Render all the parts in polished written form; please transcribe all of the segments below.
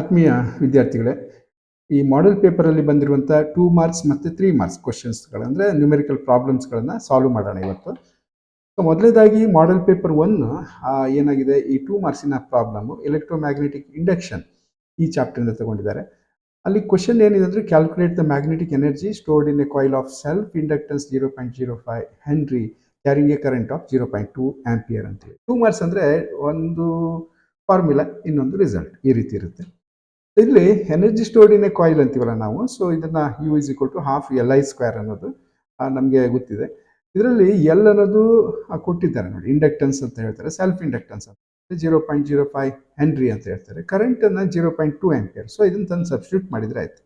ಆತ್ಮೀಯ ವಿದ್ಯಾರ್ಥಿಗಳೇ, ಈ ಮಾಡೆಲ್ ಪೇಪರಲ್ಲಿ ಬಂದಿರುವಂಥ 2 ಮಾರ್ಕ್ಸ್ ಮತ್ತು 3 ಮಾರ್ಕ್ಸ್ ಕ್ವಶನ್ಸ್ಗಳು ಅಂದರೆ ನ್ಯೂಮೆರಿಕಲ್ ಪ್ರಾಬ್ಲಮ್ಸ್ಗಳನ್ನು ಸಾಲ್ವ್ ಮಾಡೋಣ ಇವತ್ತು. ಸೊ ಮೊದಲನೇದಾಗಿ ಮಾಡೆಲ್ ಪೇಪರ್ 1 ಏನಾಗಿದೆ, ಈ 2 ಮಾರ್ಕ್ಸಿನ ಪ್ರಾಬ್ಲಮ್ಮು ಎಲೆಕ್ಟ್ರೋಮ್ಯಾಗ್ನೆಟಿಕ್ ಇಂಡಕ್ಷನ್ ಈ ಚಾಪ್ಟರ್ನಿಂದ ತಗೊಂಡಿದ್ದಾರೆ. ಅಲ್ಲಿ ಕ್ವಶನ್ ಏನಿದೆ ಅಂದರೆ, calculate the magnetic energy stored in a coil of self inductance 0.05 henry carrying a current of 0.2 ampere ಅಂತೇಳಿ. 2 ಮಾರ್ಕ್ಸ್ ಅಂದರೆ ಒಂದು ಫಾರ್ಮುಲಾ, ಇನ್ನೊಂದು ರಿಸಲ್ಟ್, ಈ ರೀತಿ ಇರುತ್ತೆ. ಇಲ್ಲಿ energy stored in a coil ಅಂತೀವಲ್ಲ ನಾವು. ಸೊ ಇದನ್ನ U is equal to half L I square ಅನ್ನೋದು ನಮಗೆ ಗೊತ್ತಿದೆ. ಇದರಲ್ಲಿ ಎಲ್ ಅನ್ನೋದು ಕೊಟ್ಟಿದ್ದಾರೆ ನೋಡಿ, ಇಂಡಕ್ಟನ್ಸ್ ಅಂತ ಹೇಳ್ತಾರೆ, ಸೆಲ್ಫ್ ಇಂಡಕ್ಟನ್ಸ್ ಅಂತ 0.05 ಹೆನ್ರಿ ಅಂತ ಹೇಳ್ತಾರೆ, ಕರೆಂಟ್ ಅನ್ನ 0.2 ಆಂಪಿಯರ್. ಸೊ ಇದನ್ನ ತಂದು ಸಬ್ಸ್ಟಿಟ್ಯೂಟ್ ಮಾಡಿದ್ರೆ ಆಯ್ತು.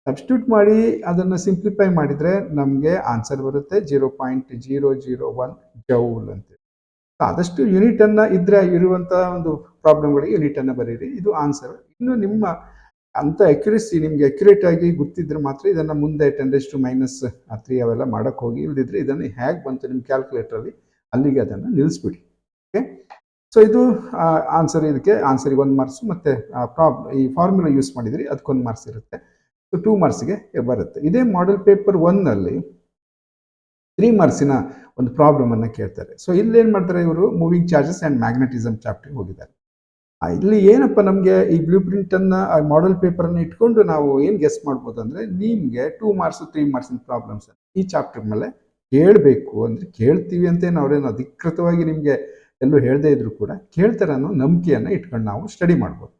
ಸಬ್ಸ್ಟಿಟ್ಯೂಟ್ ಮಾಡಿ ಅದನ್ನು ಸಿಂಪ್ಲಿಫೈ ಮಾಡಿದರೆ ನಮಗೆ ಆನ್ಸರ್ ಬರುತ್ತೆ 0.001 ಜೌಲ್ ಅಂತ. ಆದಷ್ಟು ಯೂನಿಟ್ ಅನ್ನ ಇದ್ರೆ ಇರುವಂತಹ ಒಂದು ಪ್ರಾಬ್ಲಮ್ಗಳಿಗೆ ಯೂನಿಟ್ ಅನ್ನ ಬರೀರಿ, ಇದು ಆನ್ಸರ್. ಇನ್ನು ನಿಮ್ಮ ಅಂತ ಅಕ್ಯುರೇಸಿ ನಿಮ್ಗೆ ಅಕ್ಯುರೇಟ್ ಆಗಿ ಗೊತ್ತಿದ್ರೆ ಮಾತ್ರ ಇದನ್ನ ಮುಂದೆ 10⁻³ ಅವೆಲ್ಲ ಮಾಡಕ್ ಹೋಗಿ, ಇಲ್ದಿದ್ರೆ ಇದನ್ನು ಹೇಗೆ ಬಂತು ನಿಮ್ಮ ಕ್ಯಾಲ್ಕುಲೇಟರ್ ಅಲ್ಲಿ ಅಲ್ಲಿಗೆ ಅದನ್ನು ನಿಲ್ಲಿಸ್ಬಿಡಿ. ಓಕೆ, ಸೊ ಇದು ಆನ್ಸರ್. ಇದಕ್ಕೆ ಆನ್ಸರ್ಗೆ 1 ಮಾರ್ಕ್ಸ್, ಮತ್ತೆ ಈ ಫಾರ್ಮುಲಾ ಯೂಸ್ ಮಾಡಿದ್ರಿ ಅದಕ್ಕೊಂದು ಮಾರ್ಕ್ಸ್ ಇರುತ್ತೆ. ಸೊ 2 ಮಾರ್ಕ್ಸ್ಗೆ ಬರುತ್ತೆ. ಇದೇ ಮಾಡೆಲ್ ಪೇಪರ್ 1 ನಲ್ಲಿ 3 ಮಾರ್ಕ್ಸಿನ ಒಂದು ಪ್ರಾಬ್ಲಮ್ ಅನ್ನ ಕೇಳ್ತಾರೆ. ಸೊ ಇಲ್ಲಿ ಏನ್ ಮಾಡ್ತಾರೆ ಇವರು, moving charges and magnetism chapter ಹೋಗಿದ್ದಾರೆ. ಇಲ್ಲಿ ಏನಪ್ಪ ನಮಗೆ ಈ ಬ್ಲೂ ಪ್ರಿಂಟ್ ಅನ್ನ ಮಾಡೆಲ್ ಪೇಪರ್ ಅನ್ನ ಇಟ್ಕೊಂಡು ನಾವು ಏನ್ ಗೆಸ್ ಮಾಡ್ಬೋದು ಅಂದ್ರೆ, ನಿಮ್ಗೆ 2 ಮಾರ್ಕ್ಸ್ 3 ಮಾರ್ಕ್ಸಿನ ಪ್ರಾಬ್ಲಮ್ಸ್ ಈ ಚಾಪ್ಟರ್ ಮೇಲೆ ಕೇಳಬೇಕು ಅಂದ್ರೆ ಕೇಳ್ತೀವಿ ಅಂತ ಅವ್ರೇನು ಅಧಿಕೃತವಾಗಿ ನಿಮ್ಗೆ ಎಲ್ಲೂ ಹೇಳದೇ ಇದ್ರು ಕೂಡ ಕೇಳ್ತಾರೆ ಅನ್ನೋ ನಂಬಿಕೆಯನ್ನ ಇಟ್ಕೊಂಡು ನಾವು ಸ್ಟಡಿ ಮಾಡ್ಬೋದು.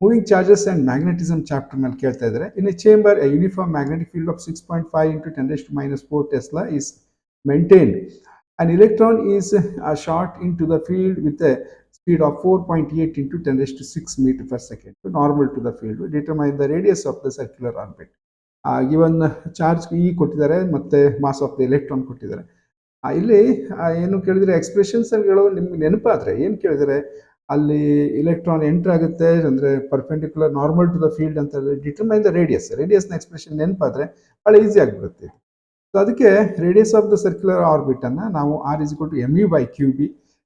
Moving charges and magnetism chapter ಮೇಲೆ ಕೇಳ್ತಾ ಇದ್ದಾರೆ. In a chamber A uniform magnetic field of 6.5 × 10⁻⁴ Tesla is maintained. An electron is shot into the field with a speed of 4.8 × 10⁶ meter per second, normal to the field. Determine the radius of the circular orbit. Given charge E ಕೊಟ್ಟಿದ್ದಾರೆ, ಮತ್ತೆ mass of the electron ಕೊಟ್ಟಿದ್ದಾರೆ. ಇಲ್ಲಿ ಏನು ಕೇಳಿದ್ರೆ, ಎಕ್ಸ್ಪ್ರೆಷನ್ಸ್ಗಳು ನಿಮ್ಗೆ ನೆನಪಾದ್ರೆ ಏನು ಕೇಳಿದರೆ, ಅಲ್ಲಿ ಎಲೆಕ್ಟ್ರಾನ್ ಎಂಟರ್ ಆಗುತ್ತೆ ಅಂದರೆ perpendicular normal to the field ಅಂತ ಡಿಟರ್ಮೈನ್ ದ ರೇಡಿಯಸ್ನ ಎಕ್ಸ್ಪ್ರೆಷನ್ ನೆನಪಾದ್ರೆ ಭಾಳ ಈಸಿ ಆಗಿಬಿಡುತ್ತೆ. ಸೊ ಅದಕ್ಕೆ radius of the circular orbit ಅನ್ನ ನಾವು R is equal to mu/qb.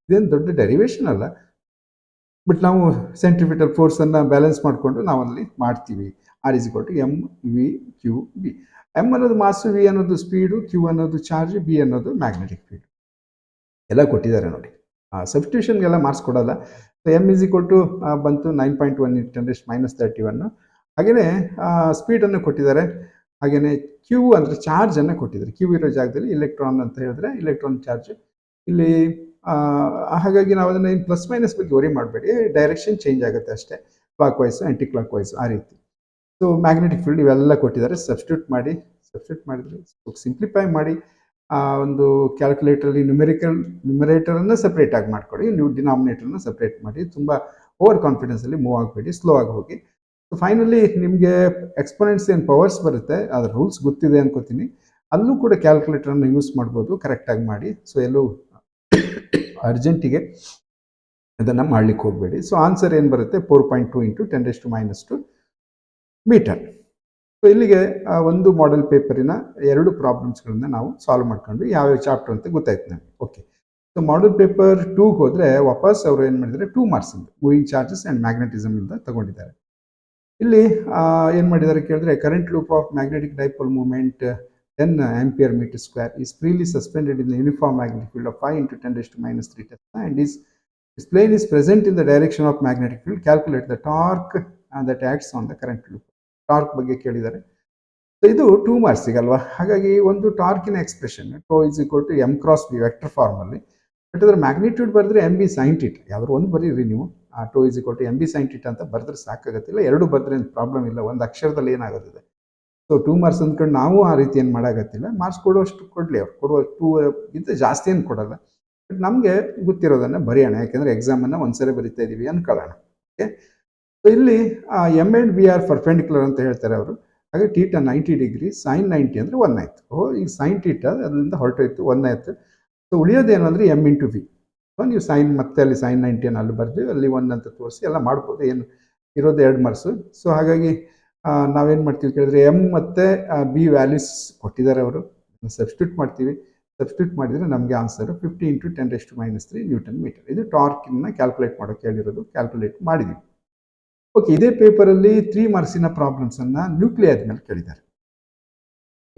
ಇದೇನು ದೊಡ್ಡ ಡೆರಿವೇಶನ್ ಅಲ್ಲ, ಬಟ್ ನಾವು ಸೆಂಟ್ರಿಪಿಟಲ್ ಫೋರ್ಸ್ ಅನ್ನ ಬ್ಯಾಲೆನ್ಸ್ ಮಾಡಿಕೊಂಡು ನಾವಲ್ಲಿ ಮಾಡ್ತೀವಿ. R is equal to mv/qb. M ಅನ್ನೋದು ಮಾಸ್, ವಿ ಅನ್ನೋದು ಸ್ಪೀಡು, ಕ್ಯೂ ಅನ್ನೋದು ಚಾರ್ಜ್, ಬಿ ಅನ್ನೋದು ಮ್ಯಾಗ್ನೆಟಿಕ್ ಫೀಲ್ಡ್ ಎಲ್ಲ ಕೊಟ್ಟಿದ್ದಾರೆ ನೋಡಿ. ಸಬ್ಸ್ಟಿಟ್ಯೂಷನ್ಗೆಲ್ಲ ಮಾರ್ಕ್ಸ್ ಕೊಡಲ್ಲ. So M is equal to ಬಂತು 9.1 × 10⁻31. ಹಾಗೆಯೇ ಸ್ಪೀಡನ್ನು ಕೊಟ್ಟಿದ್ದಾರೆ. ಹಾಗೆಯೇ ಕ್ಯೂ ಅಂದರೆ ಚಾರ್ಜ್ ಅನ್ನು ಕೊಟ್ಟಿದ್ದಾರೆ. ಕ್ಯೂ ಇರೋ ಜಾಗದಲ್ಲಿ ಇಲೆಕ್ಟ್ರಾನ್ ಅಂತ ಹೇಳಿದ್ರೆ ಇಲೆಕ್ಟ್ರಾನ್ ಚಾರ್ಜ್ ಇಲ್ಲಿ. ಹಾಗಾಗಿ ನಾವು ಅದನ್ನು ಪ್ಲಸ್ ಮೈನಸ್ ಬಗ್ಗೆ ವರಿ ಮಾಡಬೇಡಿ, ಡೈರೆಕ್ಷನ್ ಚೇಂಜ್ ಆಗುತ್ತೆ ಅಷ್ಟೇ, clockwise anticlockwise ಆ ರೀತಿ. ಸೊ ಮ್ಯಾಗ್ನೆಟಿಕ್ ಫೀಲ್ಡ್ ಇವೆಲ್ಲ ಕೊಟ್ಟಿದ್ದಾರೆ. ಸಬ್ಸ್ಟಿಟ್ಯೂಟ್ ಮಾಡಿದ್ರೆ ಸಿಂಪ್ಲಿಫೈ ಮಾಡಿ ಒಂದು ಕ್ಯಾಲ್ಕುಲೇಟರಲ್ಲಿ ನ್ಯೂಮರೇಟರನ್ನು ಸಪ್ರೇಟ್ ಆಗಿ ಮಾಡ್ಕೊಳ್ಳಿ, ನೀವು ಡಿನಾಮಿನೇಟರ್ನ ಸಪ್ರೇಟ್ ಮಾಡಿ. ತುಂಬ ಓವರ್ ಕಾನ್ಫಿಡೆನ್ಸಲ್ಲಿ ಮೂವ್ ಆಗಬೇಡಿ, ಸ್ಲೋ ಆಗಿ ಹೋಗಿ. ಸೊ ಫೈನಲಿ ನಿಮಗೆ ಎಕ್ಸ್ಪೋನೆಂಟ್ಸ್ ಏನು ಪವರ್ಸ್ ಬರುತ್ತೆ, ಅದರ ರೂಲ್ಸ್ ಗೊತ್ತಿದೆ ಅನ್ಕೋತೀನಿ. ಅಲ್ಲೂ ಕೂಡ ಕ್ಯಾಲ್ಕುಲೇಟರನ್ನು ಯೂಸ್ ಮಾಡ್ಬೋದು, ಕರೆಕ್ಟಾಗಿ ಮಾಡಿ. ಸೊ ಎಲ್ಲೂ ಅರ್ಜೆಂಟಿಗೆ ಅದನ್ನು ಮಾಡ್ಲಿಕ್ಕೆ ಹೋಗಬೇಡಿ. ಸೊ ಆನ್ಸರ್ ಏನು ಬರುತ್ತೆ, 4.2 × 10⁻² ಮೀಟರ್. ಸೊ ಇಲ್ಲಿಗೆ ಒಂದು ಮಾಡೆಲ್ ಪೇಪರಿನ 2 ಪ್ರಾಬ್ಲಮ್ಸ್ಗಳನ್ನ ನಾವು ಸಾಲ್ವ್ ಮಾಡ್ಕೊಂಡು ಯಾವ್ಯಾವ ಚಾಪ್ಟರ್ ಅಂತ ಗೊತ್ತಾಯ್ತು ನಮಗೆ. ಓಕೆ, ಸೊ ಮಾಡೆಲ್ ಪೇಪರ್ 2ಗೆ ಹೋದರೆ ವಾಪಸ್ ಅವರು ಏನು ಮಾಡಿದ್ದಾರೆ, 2 ಮಾರ್ಕ್ಸ್ ಇಂದ ಮೂವಿಂಗ್ ಚಾರ್ಜಸ್ ಆ್ಯಂಡ್ ಮ್ಯಾಗ್ನೆಟಿಸಮ್ ಇಂದ ತಗೊಂಡಿದ್ದಾರೆ. ಇಲ್ಲಿ ಏನು ಮಾಡಿದ್ದಾರೆ ಕೇಳಿದ್ರೆ, current loop of magnetic dipole movement 10 Ampere/m² is freely suspended in the uniform magnetic field of 5 × 10⁻³ Tesla and its plane is present in the direction of magnetic field. Calculate the torque that acts on the current loop. Torque ಬಗ್ಗೆ ಕೇಳಿದ್ದಾರೆ. So ಇದು 2 ಮಾರ್ಕ್ಸಿಗೆ ಅಲ್ವಾ, ಹಾಗಾಗಿ ಒಂದು ಟಾರ್ಕಿನ expression tau is equal to m×b vector ಫಾರ್ಮಲ್ಲಿ. But ಅದರ ಮ್ಯಾಗ್ನಿಟ್ಯೂಡ್ ಬರೆದ್ರೆ mb/θ, ಯಾವ್ದಾದ್ರು ಒಂದು ಬರೀರಿ ನೀವು. ಟೋ ಇಸ್ ಈಕ್ವಲ್ ಟು mb/θ ಅಂತ ಬರೆದ್ರೆ ಸಾಕಾಗತ್ತಿಲ್ಲ, 2 ಬರೆದ್ರೆ ಪ್ರಾಬ್ಲಮ್ ಇಲ್ಲ, ಒಂದು ಅಕ್ಷರದಲ್ಲಿ ಏನಾಗೋದಿದೆ. ಸೊ 2 ಮಾರ್ಕ್ಸ್ ಅಂದ್ಕೊಂಡು ನಾವು ಆ ರೀತಿ ಏನು ಮಾಡೋಕತ್ತಿಲ್ಲ. ಮಾರ್ಕ್ಸ್ ಕೊಡುವಷ್ಟು ಕೊಡಲಿ, ಅವ್ರು ಕೊಡುವಷ್ಟು ಇಂತ ಜಾಸ್ತಿ ಏನು ಕೊಡಲ್ಲ. ಬಟ್ ನಮಗೆ ಗೊತ್ತಿರೋದನ್ನು ಬರೆಯೋಣ, ಯಾಕೆಂದರೆ ಎಕ್ಸಾಮನ್ನು ಒಂದ್ಸರಿ ಬರಿತಾ ಇದ್ದೀವಿ ಅನ್ಕೊಳ್ಳೋಣ. ಓಕೆ, ಸೊ ಇಲ್ಲಿ M and B R perpendicular ಅಂತ ಹೇಳ್ತಾರೆ ಅವರು. ಹಾಗೆ θ 90 ಡಿಗ್ರಿ, ಸೈನ್ 90 ಅಂದರೆ 1 ಆಯಿತು. ಈಗ ಸೈನ್ θ ಅದರಿಂದ ಹೊರಟೋಯ್ತು, 1 ಆಯಿತು. ಸೊ ಉಳಿಯೋದೇನು ಅಂದರೆ m×v. ನೀವು ಸೈನ್ ಮತ್ತೆ ಅಲ್ಲಿ ಸೈನ್ 90 ಅಲ್ಲಿ ಬರೆದು ಅಲ್ಲಿ 1 ಅಂತ ತೋರಿಸಿ ಎಲ್ಲ ಮಾಡ್ಬೋದು, ಏನು ಇರೋದು 2 ಮಾರ್ಕ್ಸು. ಸೊ ಹಾಗಾಗಿ ನಾವೇನು ಮಾಡ್ತೀವಿ ಕೇಳಿದ್ರೆ, ಎಮ್ ಮತ್ತು ಬಿ ವ್ಯಾಲ್ಯೂಸ್ ಕೊಟ್ಟಿದ್ದಾರೆ ಅವರು, ಸಬ್ಸ್ಟಿಟ್ಯೂಟ್ ಮಾಡ್ತೀವಿ. ಸಬ್ಸ್ಟಿಟ್ಯೂಟ್ ಮಾಡಿದರೆ ನಮಗೆ ಆನ್ಸರ್ 50 × 10⁻³ ನ್ಯೂಟನ್ ಮೀಟರ್. ಇದು ಟಾರ್ಕಿನ ಕ್ಯಾಲ್ಕುಲೇಟ್ ಮಾಡೋಕ್ಕೆ ಹೇಳಿರೋದು, ಕ್ಯಾಲ್ಕುಲೇಟ್ ಮಾಡಿದ್ದೀವಿ. ಓಕೆ, ಇದೇ ಪೇಪರಲ್ಲಿ 3 ಮಾರ್ಕ್ಸಿನ ಪ್ರಾಬ್ಲಮ್ಸನ್ನು ನ್ಯೂಕ್ಲಿಯರ್ ಮೇಲೆ ಕೇಳಿದ್ದಾರೆ.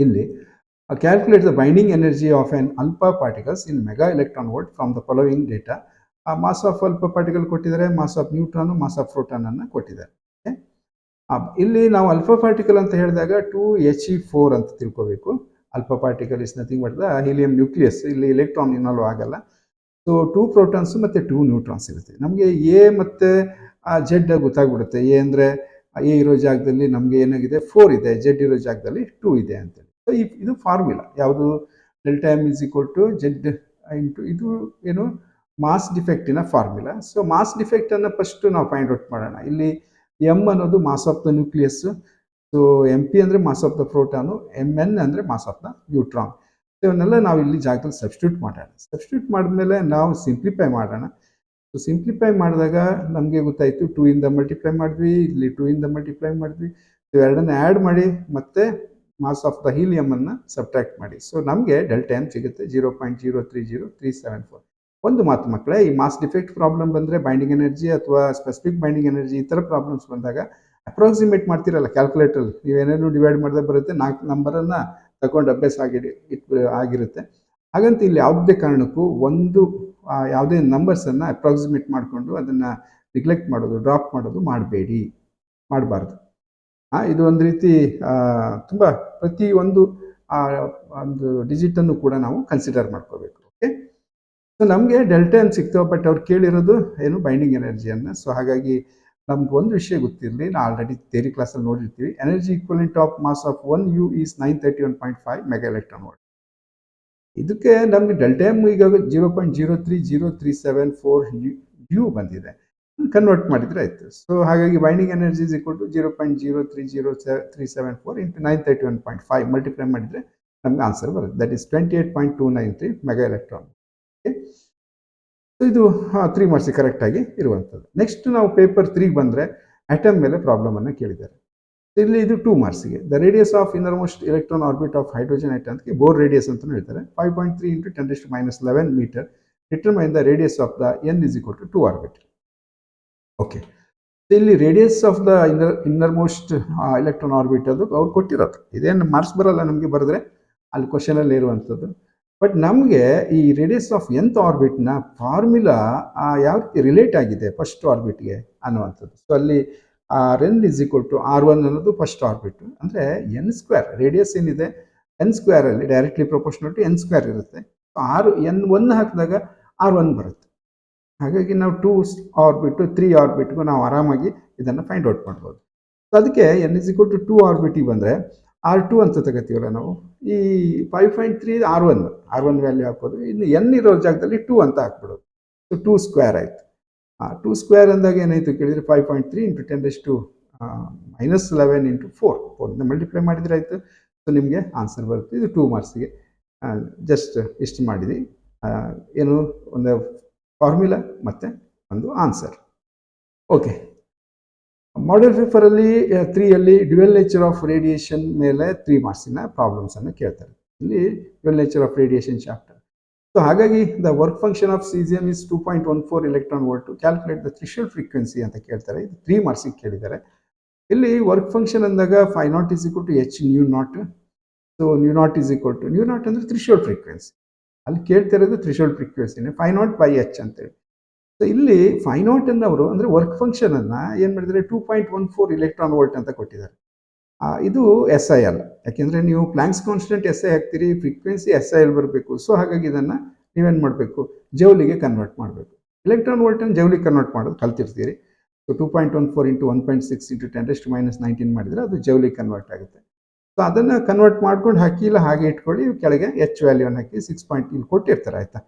ಇಲ್ಲಿ calculate the binding energy of an alpha particles in mega electron volt from the following data. Mass of alpha particle ಕೊಟ್ಟಿದ್ದಾರೆ, mass of neutron, mass of proton ಅನ್ನು ಕೊಟ್ಟಿದ್ದಾರೆ. ಇಲ್ಲಿ ನಾವು ಅಲ್ಫಾ ಪಾರ್ಟಿಕಲ್ ಅಂತ ಹೇಳಿದಾಗ 2He4 ಅಂತ ತಿಳ್ಕೋಬೇಕು. Alpha particle is nothing but the helium nucleus. ಇಲ್ಲಿ ಎಲೆಕ್ಟ್ರಾನ್ ಇನ್ವಾಲ್ವ್ ಆಗಲ್ಲ. ಸೊ 2 ಪ್ರೋಟಾನ್ಸ್ ಮತ್ತು 2 ನ್ಯೂಟ್ರಾನ್ಸ್ ಇರುತ್ತೆ. ನಮಗೆ ಎ ಮತ್ತು ಜೆಡ್ ಗೊತ್ತಾಗ್ಬಿಡುತ್ತೆ. ಎ ಅಂದರೆ ಎ ಇರೋ ಜಾಗದಲ್ಲಿ ನಮಗೆ ಏನಾಗಿದೆ 4 ಇದೆ, ಜೆಡ್ ಇರೋ ಜಾಗದಲ್ಲಿ 2 ಇದೆ ಅಂತೇಳಿ. ಸೊ ಇದು ಫಾರ್ಮುಲಾ ಯಾವುದು, delta M is equal to Z into ಇದು ಏನು ಮಾಸ್ ಡಿಫೆಕ್ಟಿನ ಫಾರ್ಮುಲಾ. ಸೊ ಮಾಸ್ ಡಿಫೆಕ್ಟನ್ನು ಫಸ್ಟು ನಾವು ಫೈಂಡ್ ಔಟ್ ಮಾಡೋಣ. ಇಲ್ಲಿ ಎಮ್ ಅನ್ನೋದು mass of the nucleus, so M P ಅಂದರೆ mass of the proton, M N ಅಂದರೆ mass of the neutron. So ಇವನ್ನೆಲ್ಲ ನಾವು ಇಲ್ಲಿ ಜಾಗದಲ್ಲಿ ಸಬ್ಸ್ಟಿಟ್ಯೂಟ್ ಮಾಡೋಣ. ಸಬ್ಸ್ಟಿಟ್ಯೂಟ್ ಮಾಡಿದ್ಮೇಲೆ ನಾವು ಸಿಂಪ್ಲಿಫೈ ಮಾಡೋಣ. ಸೊ ಸಿಂಪ್ಲಿಫೈ ಮಾಡಿದಾಗ ನಮಗೆ ಗೊತ್ತಾಯಿತು 2 ಇಂದ ಮಲ್ಟಿಪ್ಲೈ ಮಾಡಿದ್ವಿ, ಇಲ್ಲಿ 2 ಇಂದ ಮಲ್ಟಿಪ್ಲೈ ಮಾಡಿದ್ವಿ. ಇವೆರಡನ್ನ ಆ್ಯಡ್ ಮಾಡಿ ಮತ್ತೆ ಮಾಸ್ ಆಫ್ ದ ಹೀಲಿಯಮನ್ನು ಸಬ್ಟ್ರಾಕ್ಟ್ ಮಾಡಿ. ಸೊ ನಮಗೆ ಡೆಲ್ಟಾ ಎಮ್ ಸಿಗುತ್ತೆ 0.030374. ಒಂದು ಮಾತು ಮಕ್ಕಳೇ, ಈ ಮಾಸ್ ಡಿಫೆಕ್ಟ್ ಪ್ರಾಬ್ಲಮ್ ಬಂದರೆ ಬೈಂಡಿಂಗ್ ಎನರ್ಜಿ ಅಥವಾ ಸ್ಪೆಸಿಫಿಕ್ ಬೈಂಡಿಂಗ್ ಎನರ್ಜಿ ಈ ಥರ ಪ್ರಾಬ್ಲಮ್ಸ್ ಬಂದಾಗ ಅಪ್ರಾಕ್ಸಿಮೇಟ್ ಮಾಡ್ತಿರಲ್ಲ ಕ್ಯಾಲ್ಕುಲೇಟರ್, ನೀವೇನೇನು ಡಿವೈಡ್ ಮಾಡಿದ್ರೆ ಬರುತ್ತೆ, 4 ನಂಬರನ್ನು ತಗೊಂಡು ಅಭ್ಯಾಸ ಆಗಿರುತ್ತೆ. ಹಾಗಂತ ಇಲ್ಲಿ ಯಾವುದೇ ಕಾರಣಕ್ಕೂ ಒಂದು ಯಾವುದೇ ನಂಬರ್ಸನ್ನು ಅಪ್ರಾಕ್ಸಿಮೇಟ್ ಮಾಡಿಕೊಂಡು ಅದನ್ನು ನಿಗ್ಲೆಕ್ಟ್ ಮಾಡೋದು, ಡ್ರಾಪ್ ಮಾಡೋದು ಮಾಡಬಾರ್ದು. ಇದು ಒಂದು ರೀತಿ ತುಂಬ ಪ್ರತಿಯೊಂದು ಒಂದು ಡಿಜಿಟನ್ನು ಕೂಡ ನಾವು ಕನ್ಸಿಡರ್ ಮಾಡ್ಕೋಬೇಕು. ಓಕೆ, ಸೊ ನಮಗೆ ಡೆಲ್ಟಾ ಎಮ್ ಸಿಗ್ತವೆ, ಬಟ್ ಅವ್ರು ಕೇಳಿರೋದು ಏನು ಬೈಂಡಿಂಗ್ ಎನರ್ಜಿಯನ್ನು. ಸೊ ಹಾಗಾಗಿ ನಮ್ಗೆ ಒಂದು ವಿಷಯ ಗೊತ್ತಿರಲಿ, ನಾವು ಆಲ್ರೆಡಿ ಥಿಯರಿ ಕ್ಲಾಸಲ್ಲಿ ನೋಡಿರ್ತೀವಿ, energy equivalent of mass of 1U is 931.5 mega electron volt. ಇದಕ್ಕೆ ನಮಗೆ ಡೆಲ್ಟಾ ಎಮ್ ಈಗ 0.030374 ಬಂದಿದೆ, ಕನ್ವರ್ಟ್ ಮಾಡಿದರೆ ಆಯಿತು. ಸೊ ಹಾಗಾಗಿ binding energy is equal to 0.030374 into 931.5 multiply ಮಾಡಿದರೆ ನಮ್ಗೆ ಆನ್ಸರ್ ಬರುತ್ತೆ. That is 28.293 mega electron. Okay, so ಇದು 3 ಮಾರ್ಕ್ಸ್ ಕರೆಕ್ಟಾಗಿ ಇರುವಂಥದ್ದು. ನೆಕ್ಸ್ಟ್ ನಾವು ಪೇಪರ್ 3 ಬಂದರೆ ಆಟಮ್ ಮೇಲೆ ಪ್ರಾಬ್ಲಮನ್ನು ಕೇಳಿದ್ದಾರೆ. ಇಲ್ಲಿ ಇದು 2 ಮಾರ್ಕ್ಸಿಗೆ. The radius of innermost electron orbit of hydrogen atom ಅಂತ ಬೋರ್ ರೇಡಿಯಸ್ ಅಂತ ಹೇಳ್ತಾರೆ, 5.3 into 10⁻11 metre. Determine the radius of the N is equal to 2 orbit. Okay, ಇಲ್ಲಿ radius of the innermost electron orbit ಅದು ಅವ್ರು ಕೊಟ್ಟಿರೋದು. ಇದೇನು ಮಾರ್ಕ್ಸ್ ಬರಲ್ಲ ನಮಗೆ ಬರೆದ್ರೆ, ಅಲ್ಲಿ ಕ್ವಶನಲ್ಲಿ ಇರುವಂಥದ್ದು. ಬಟ್ ನಮಗೆ ಈ ರೇಡಿಯಸ್ ಆಫ್ nth ಆರ್ಬಿಟ್ನ ಫಾರ್ಮುಲಾ ಯಾವ ರೀತಿ ರಿಲೇಟ್ ಆಗಿದೆ ಫಸ್ಟ್ ಆರ್ಬಿಟ್ಗೆ ಅನ್ನುವಂಥದ್ದು. ಸೊ ಅಲ್ಲಿ N is equal to R1 ಅನ್ನೋದು ಫಸ್ಟ್ ಆರ್ಬಿಟ್, ಅಂದರೆ n². ರೇಡಿಯಸ್ ಏನಿದೆ n² ಅಲ್ಲಿ ಡೈರೆಕ್ಟ್ಲಿ ಪ್ರೊಪೋರ್ಷನಲ್ ಟು n² ಇರುತ್ತೆ. n1 ಹಾಕಿದಾಗ R1 ಬರುತ್ತೆ. ಹಾಗಾಗಿ ನಾವು 2 ಆರ್ಬಿಟ್ 3 ಆರ್ಬಿಟ್ಗೂ ನಾವು ಆರಾಮಾಗಿ ಇದನ್ನು ಫೈಂಡ್ ಔಟ್ ಮಾಡ್ಬೋದು. ಸೊ ಅದಕ್ಕೆ n ಇಸ್ ಈಕ್ವಲ್ ಟು 2 ಆರ್ಬಿಟಿಗೆ ಬಂದರೆ R2 ಅಂತ ತಗೋತೀವಲ್ಲ ನಾವು, ಈ 5.3 R1 ವ್ಯಾಲ್ಯೂ ಹಾಕೋದು, ಇನ್ನು n ಇರೋ ಜಾಗದಲ್ಲಿ 2 ಅಂತ ಹಾಕ್ಬಿಡೋದು. ಸೊ 2² ಆಯಿತು. 2² ಅಂದಾಗ ಏನಾಯಿತು ಕೇಳಿದರೆ 5.3 ಇಂಟು 10⁻11 ಇಂಟು 4 ಮಲ್ಟಿಪ್ಲೈ ಮಾಡಿದರೆ ಆಯಿತು. ಸೊ ನಿಮಗೆ ಆನ್ಸರ್ ಬರುತ್ತೆ. ಇದು 2 ಮಾರ್ಕ್ಸಿಗೆ ಜಸ್ಟ್ ಇಷ್ಟು ಮಾಡಿದ್ವಿ, ಏನು ಒಂದು ಫಾರ್ಮುಲಾ ಮತ್ತು ಒಂದು ಆನ್ಸರ್. ಓಕೆ, ಮಾಡೆಲ್ ಪೇಪರಲ್ಲಿ 3ಯಲ್ಲಿ ಡ್ಯುಯಲ್ ನೇಚರ್ ಆಫ್ ರೇಡಿಯೇಷನ್ ಮೇಲೆ 3 ಮಾರ್ಕ್ಸಿನ ಪ್ರಾಬ್ಲಮ್ಸನ್ನು ಕೇಳ್ತಾರೆ. ಇಲ್ಲಿ dual nature of radiation chapter. So ಹಾಗಾಗಿ the work function of caesium is 2.14 electron volt. Calculate the threshold frequency ಅಂತ ಕೇಳ್ತಾರೆ. ಇದು 3 ಮಾರ್ಕ್ಸಿಗೆ ಕೇಳಿದ್ದಾರೆ. ಇಲ್ಲಿ ವರ್ಕ್ ಫಂಕ್ಷನ್ ಅಂದಾಗ φ0 is equal to h ν0. So ν0 is equal to ν0 ಅಂದರೆ ಥ್ರೆಶೋಲ್ಡ್ ಫ್ರೀಕ್ವೆನ್ಸಿ. ಅಲ್ಲಿ ಕೇಳ್ತಿರೋದು ಥ್ರೆಶೋಲ್ಡ್ ಫ್ರೀಕ್ವೆನ್ಸಿನೇ, φ0/h ಅಂತೇಳಿ. ಸೊ ಇಲ್ಲಿ φ0 ಅನ್ನೋರು ಅಂದರೆ ವರ್ಕ್ ಫಂಕ್ಷನನ್ನು ಏನು ಮಾಡಿದರೆ 2.14 ಎಲೆಕ್ಟ್ರಾನ್ ವೋಲ್ಟ್ ಅಂತ ಕೊಟ್ಟಿದ್ದಾರೆ. ಇದು SI ಅಲ್ಲ, ಯಾಕೆಂದರೆ ನೀವು ಪ್ಲಾಂಕ್ಸ್ ಕಾನ್ಸ್ಟೆಂಟ್ SI ಹಾಕ್ತೀರಿ, ಫ್ರೀಕ್ವೆನ್ಸಿ SI ಅಲ್ಲಿ ಬರಬೇಕು. ಸೊ ಹಾಗಾಗಿ ಇದನ್ನು ನೀವೇನು ಮಾಡಬೇಕು, ಜೌಲಿಗೆ ಕನ್ವರ್ಟ್ ಮಾಡಬೇಕು. ಎಲೆಕ್ಟ್ರಾನ್ ವೋಲ್ಟನ್ನು ಜೌಲಿಗೆ ಕನ್ವರ್ಟ್ ಮಾಡೋದು ಕಲ್ತಿರ್ತೀರಿ. ಸೊ 2.14 ಇಂಟು 1.6 ಇಂಟು 10⁻19 ಮಾಡಿದರೆ ಅದು ಜೌಲಿಗೆ ಕನ್ವರ್ಟ್ ಆಗುತ್ತೆ. ಸೊ ಅದನ್ನು ಕನ್ವರ್ಟ್ ಮಾಡ್ಕೊಂಡು ಹಾಕಿ, ಇಲ್ಲ ಹಾಗೆ ಇಟ್ಕೊಳ್ಳಿ, ಕೆಳಗೆ H ವ್ಯಾಲ್ಯೂನ ಹಾಕಿ 6 ಇಲ್ಲಿ ಕೊಟ್ಟಿರ್ತಾರೆ. ಆಯಿತಾ,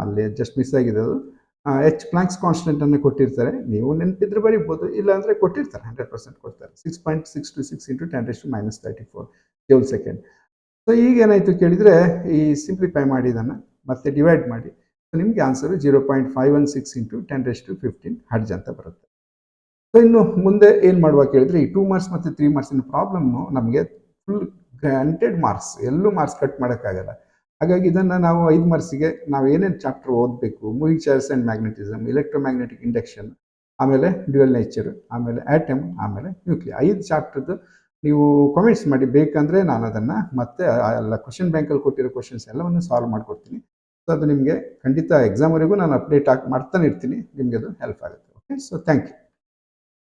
ಅಲ್ಲಿ ಜಸ್ಟ್ ಮಿಸ್ ಆಗಿದೆ ಅದು. H ಪ್ಲಾಂಕ್ಸ್ ಕಾನ್ಸ್ಟೆಂಟನ್ನು ಕೊಟ್ಟಿರ್ತಾರೆ, ನೀವು ನೆನಪಿದ್ರೆ ಬರೀಬೋದು, ಇಲ್ಲಾಂದರೆ ಕೊಟ್ಟಿರ್ತಾರೆ 100% ಕೊಡ್ತಾರೆ. 6.626 ಇಂಟು 10⁻34 ಜೌಲ್ ಸೆಕೆಂಡ್. ಸೊ ಈಗ ಏನಾಯಿತು ಕೇಳಿದರೆ, ಈ ಸಿಂಪ್ಲಿಫೈ ಮಾಡಿ ಇದನ್ನು ಮತ್ತೆ ಡಿವೈಡ್ ಮಾಡಿ, ಸೊ ನಿಮಗೆ ಆನ್ಸರು 0.516 ಇಂಟು 10⁻15 ಹರ್ಜ್ ಅಂತ ಬರುತ್ತೆ. ಸೊ ಇನ್ನು ಮುಂದೆ ಏನು ಮಾಡುವ ಕೇಳಿದರೆ, ಈ 2 ಮಾರ್ಕ್ಸ್ ಮತ್ತು 3 ಮಾರ್ಕ್ಸಿನ ಪ್ರಾಬ್ಲಮ್ಮು ನಮಗೆ ಫುಲ್ ಗ್ರಾಂಟೆಡ್ ಮಾರ್ಕ್ಸ್, ಎಲ್ಲೂ ಮಾರ್ಕ್ಸ್ ಕಟ್ ಮಾಡೋಕ್ಕಾಗಲ್ಲ. ಹಾಗಾಗಿ ಇದನ್ನು ನಾವು 5 ಮಾರ್ಕ್ಸಿಗೆ ನಾವು ಏನೇನು ಚಾಪ್ಟರ್ ಓದಬೇಕು, moving charges and magnetism, electromagnetic induction, ಆಮೇಲೆ ಡ್ಯುಯಲ್ ನೇಚರ್, ಆಮೇಲೆ ಆಟಮ್, ಆಮೇಲೆ ನ್ಯೂಕ್ಲಿಯರ್. 5 ಚಾಪ್ಟರ್ದು ನೀವು ಕಾಮೆಂಟ್ಸ್ ಮಾಡಿ, ಬೇಕಂದರೆ ನಾನು ಅದನ್ನು ಮತ್ತೆ ಎಲ್ಲ ಕ್ವಶನ್ ಬ್ಯಾಂಕಲ್ಲಿ ಕೊಟ್ಟಿರೋ ಕ್ವಶನ್ಸ್ ಎಲ್ಲವನ್ನು ಸಾಲ್ವ್ ಮಾಡಿಕೊಡ್ತೀನಿ. ಸೊ ಅದು ನಿಮಗೆ ಖಂಡಿತ ಎಕ್ಸಾಮ್ವರೆಗೂ ನಾನು ಅಪ್ಡೇಟ್ ಮಾಡ್ತಾನೆ ಇರ್ತೀನಿ, ನಿಮಗೆ ಅದು ಹೆಲ್ಪ್ ಆಗುತ್ತೆ. Okay, so thank you.